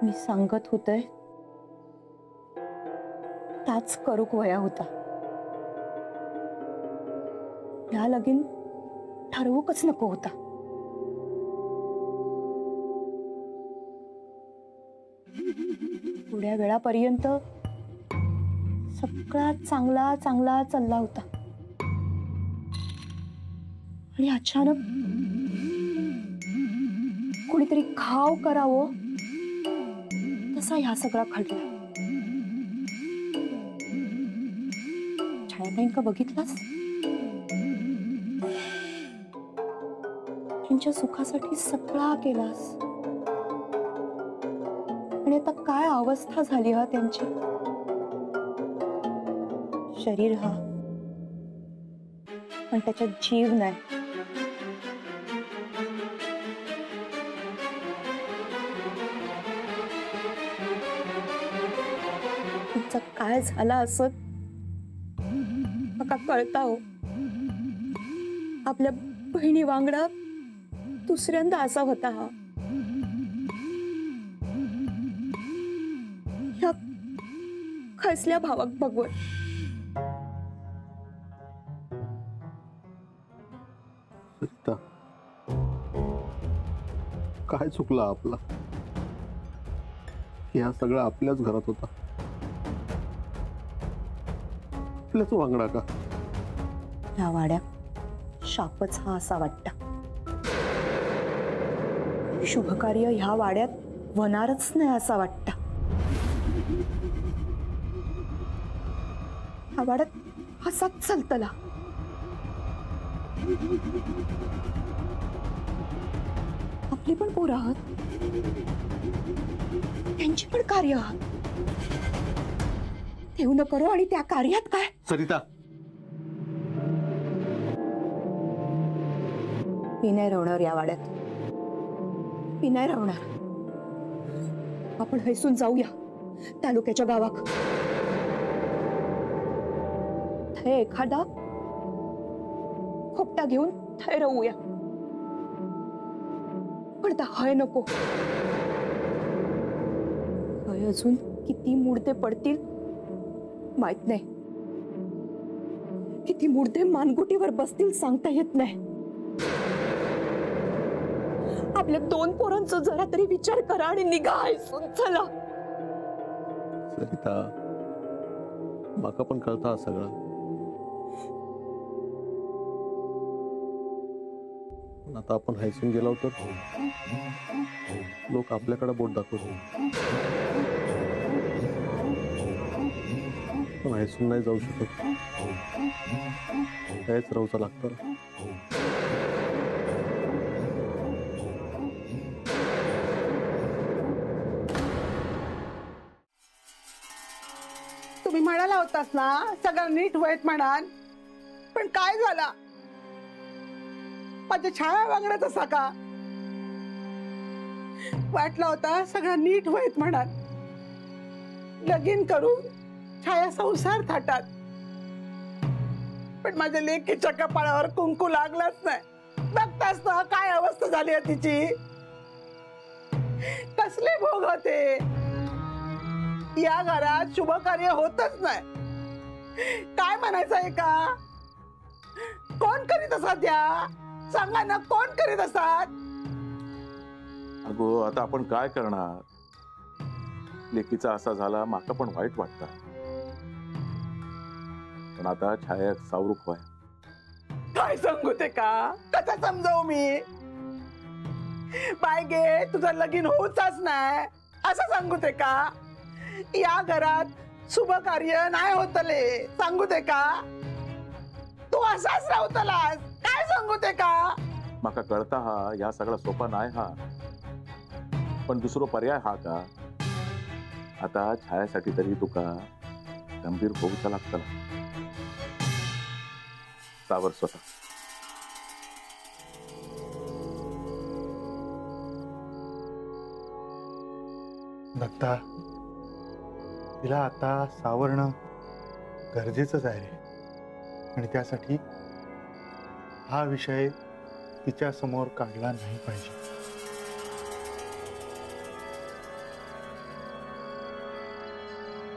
मी सांगत होते त्याच करूक वया होता. या लगीन ठरवूकच नको होता. थोड्या वेळापर्यंत सगळा चांगला चांगला चालला होता आणि अचानक कोणीतरी खाव करावं तसा ह्या सगळा घडला. छायाताईंका बघितलास? त्यांच्या सुखासाठी सगळा केलास आणि आता काय अवस्था झाली हा त्यांची. शरीर हा पण त्याच्यात जीव नाही. तुमचं काय झाला असत मका कळता हो. आपल्या बहिणी वांगडा दुसऱ्यांदा असा होता हा. ह्या खसल्या भावाक बघवत सरिता, काय चुकला आपला? या सगळं आपल्याच घरात होता. आपल्याच वांगडा का? ह्या वाड्यात शापच हा असा वाटता. शुभकार्य ह्या वाड्यात होणारच नाही असा वाटता. ह्या वाड्यात असाच चालतला. आपली पण पोरं आहात, त्यांची पण कार्य आहात. देऊ न करो आणि त्या कार्यात काय? सरिता, मी नाही राहणार या वाड्यात. मी नाही राहणार. आपण हैसून जाऊया तालुक्याच्या गावाक. थय एखादा खोपटा घेऊन थय राहूया. पण त्या हय नको. हय अजून किती मुडदे पडतील माहित नाही. किती मुडदे मानगुटीवर बसतील सांगता येत नाही. आपल्या दोन पोरांचा जरा तरी विचार करा आणि निघा हैसून. चला. सरिता, माका पण कळता हा सगळा. पण आता आपण हैसून गेलो तर लोक आपल्याकडे बोट दाखवतील. पण हैसून नाही जाऊ शकत. कायच राहूचा लागतं. तुम्ही म्हणाला होतास ना सगळं नीट होईत म्हणान, पण काय झाला? माझ्या छाया वागण्यात असा का? वाटला होता सगळं नीट होईत म्हणान. लगीन करून छाया संसार थाटात. पण माझ्या लेकीच्या कपाळावर कुंकू लागलाच नाही. बघतास ना काय अवस्था झाली आहे तिची. कसले भोग होते. या घरात शुभ कार्य होतच नाही. काय म्हणायचं आहे का? कोण करीत असतात या? सांगा ना, कोण करीत असतात? अगो आता आपण काय करणार? लेकीचा असा झाला माका पण वाईट वाटतं. पण आता छाया सावरूक व्हाय. काय सांगू ते का? कसं समजावू मी? बाय गे, तुझं लगीन होतच नाही असं सांगू ते का? या घरात शुभ कार्य नाही होतले सांगू ते का? तू असाच राहतलास काय सांगू ते का? माका कळता हा या सगळा सोपा नाही हा. पण दुसरो पर्याय हा का? आता छायासाठी तरी तुका गंभीर होऊचा लागतला. सावर स्वतः. दत्ता, तिला आता सावरणं गरजेचंच आहे रे. आणि त्यासाठी हा विषय तिच्या समोर काढला नाही पाहिजे.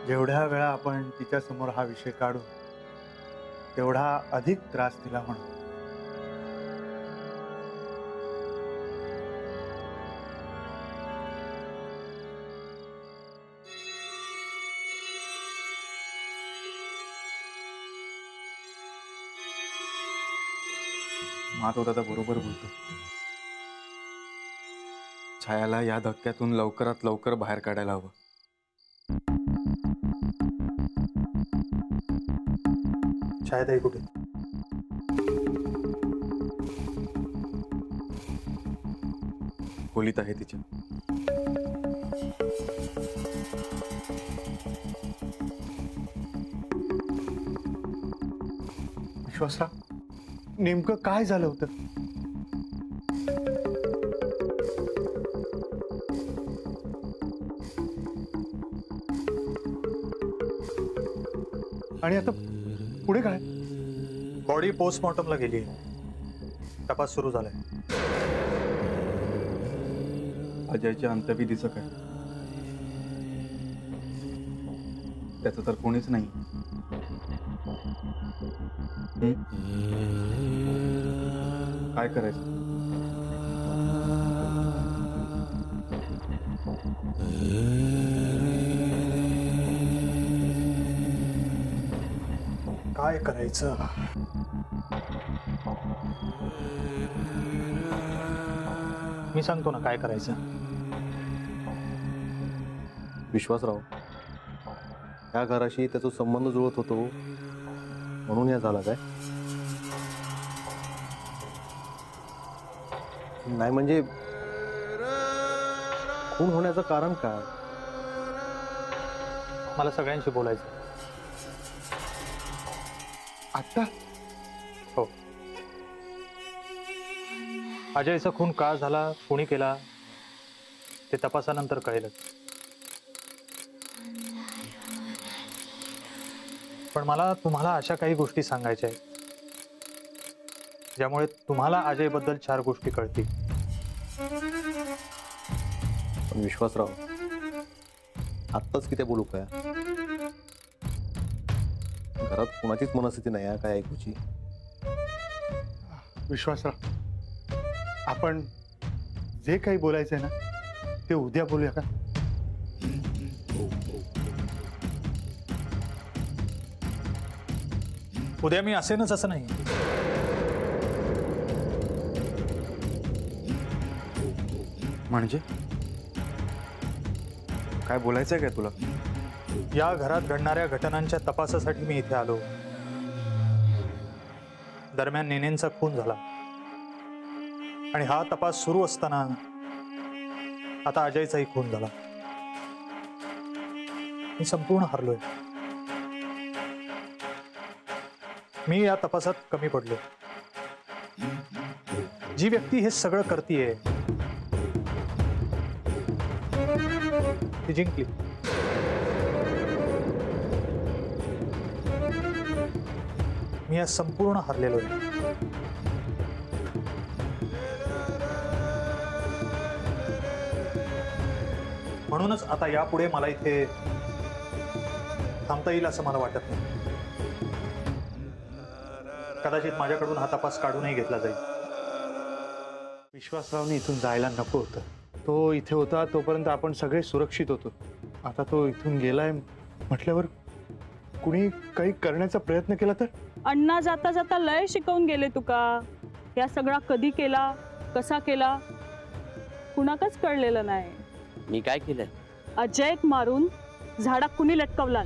जेवढ्या वेळा आपण तिच्या समोर हा विषय काढू तेवढा अधिक त्रास तिला होणार. माधव दादा बरोबर बोलतो. छायाला या धक्क्यातून लवकरात लवकर बाहेर काढायला हवं. छायाताई कुठे? खोलीत आहे तिच्या. विश्वासराव, नेमकं काय झालं होतं? आणि आता पुढे काय? बॉडी पोस्टमॉर्टमला गेली. तपास सुरू झालाय. अजयच्या अंत्यविधीचं काय? त्याचं तर कोणीच नाही. काय करायचं? काय करायचं? मी सांगतो ना काय करायचं. विश्वासराव, या घराशी त्याचा संबंध जुळत होतो म्हणून या झाला काय? नाही म्हणजे खून होण्याचं कारण काय? मला सगळ्यांशी बोलायचं. आता हो. अजयचा खून का झाला, कोणी केला ते तपासानंतर कळेलच. पण मला तुम्हाला अशा काही गोष्टी सांगायच्या आहेत ज्यामुळे तुम्हाला अजयबद्दल 4 गोष्टी कळतील. पण विश्वासराव, आत्ताच किती बोलू काय? घरात कोणाचीच मनस्थिती नाही काय ऐकूची. विश्वासराव, आपण जे काही बोलायचंय ना ते उद्या बोलूया का? उद्या मी असेनच असं नाही. म्हणजे काय बोलायचंय काय तुला? या घरात घडणाऱ्या घटनांच्या तपासासाठी मी इथे आलो. दरम्यान नेनेंचा खून झाला आणि हा तपास सुरू असताना आता अजयचाही खून झाला. मी संपूर्ण हरलोय. मी या तपासात कमी पडलो. जी व्यक्ती हे सगळं करतीये ती जिंकली. मी या संपूर्ण हरलेलो आहे. म्हणूनच आता यापुढे मला इथे थांबता येईल असं मला वाटत नाही. कदाचित माझ्याकडून हा तपास काढूनही घेतला जाईल. विश्वासरावने इथून जायला नको होतं. तो इथे होता तोपर्यंत आपण सगळे सुरक्षित होतो. आता तो इथून गेलाय म्हटल्यावर कुणी काही करण्याचा प्रयत्न केला तर? अण्णा जाता जाता लय शिकवून गेले तुका. या सगळा कधी केला, कसा केला कुणाकच कळलेलं नाही. मी काय केलंय? अजयक मारून झाडात कुणी लटकवला.